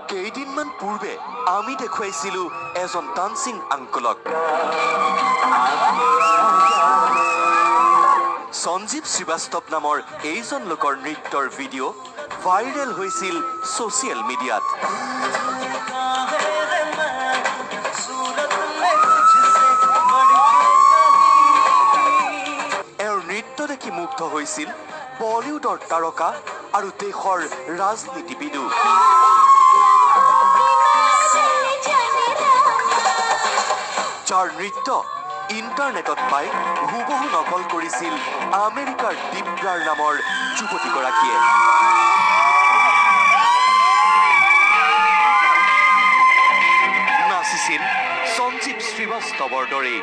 কেইদিনমান পূৰ্বে আমি দেখুৱাইছিলো এজন ডান্সিং আংকলক। সঞ্জীৱ শ্ৰীবাস্তৱ নামৰ এইজন লোকৰ নৃত্যৰ ভিডিঅ' ভাইৰেল হৈছিল ছ'চিয়েল মিডিয়াত। এওঁৰ নৃত্য দেখি মুগ্ধ হৈছিল বলিউডৰ তাৰকা আৰু দেশৰ ৰাজনীতিবিদো। যাৰ নৃত্য ইণ্টাৰনেটত পাই হুবহু নকল কৰিছিল আমেৰিকাৰ দীপগ্ৰাৰ নামৰ যুৱতীগৰাকীয়ে। নাচিছিল সঞ্জীৱ শ্ৰীবাস্তৱৰ দৰে।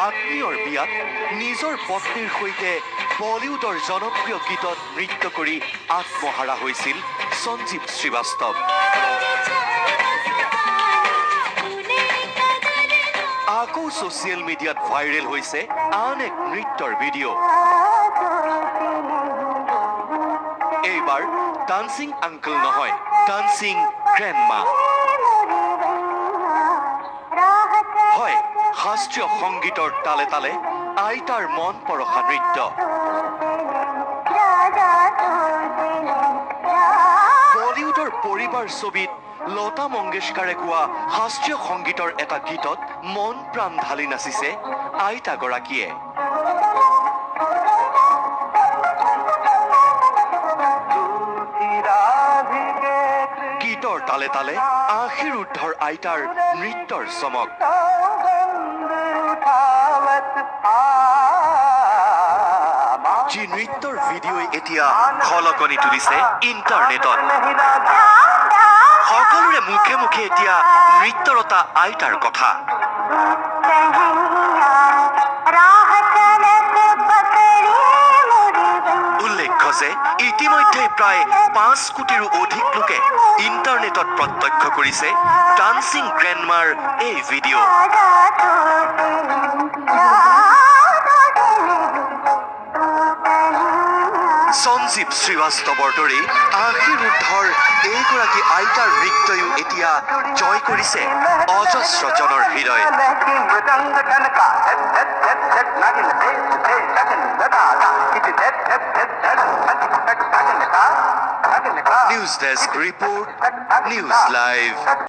আত্মীয়ৰ বিয়াত নিজৰ পত্নীৰ সৈতে বলিউডৰ জনপ্ৰিয় গীতত নৃত্য কৰি আত্মহাৰা হৈছিল সঞ্জীৱ শ্ৰীবাস্তৱ। আকৌ ছ'চিয়েল মিডিয়াত ভাইৰেল হৈছে আন এক নৃত্যৰ ভিডিঅ'। এইবাৰ ডান্সিং আংকল নহয়, ডান্সিং গ্ৰেণ্ডমা। হয়, শাস্ত্ৰীয় সংগীতৰ তালে তালে আইতাৰ মন পৰশা নৃত্য। বলিউডৰ পৰিবাৰ ছবিত লতা মংগেশকাৰে গোৱা শাস্ত্ৰীয় সংগীতৰ এটা গীতত মন প্ৰাণ ঢালি নাচিছে আইতাগৰাকীয়ে। গীতৰ তালে তালে আশীৰ ঊৰ্ধৰ আইতাৰ নৃত্যৰ চমক। যি নৃত্যৰ ভিডিঅ'ই এতিয়া খলকনি তুলিছে ইণ্টাৰনেটত। সকলোৰে মুখে মুখে এতিয়া নৃত্যৰতা আইতাৰ কথা। উল্লেখ্য যে ইতিমধ্যে প্ৰায় 5 কোটিৰো অধিক লোকে ইণ্টাৰনেটত প্ৰত্যক্ষ কৰিছে ডান্সিং গ্ৰেণ্ডমাৰ এই ভিডিঅ'। সঞ্জীৱ শ্ৰীবাস্তৱৰ দৰে আশীৰ ঊৰ্ধৰ এইগৰাকী আইতাৰ নৃত্যয়ো এতিয়া জয় কৰিছে অজস্ৰজনৰ হৃদয়। News desk report, news live.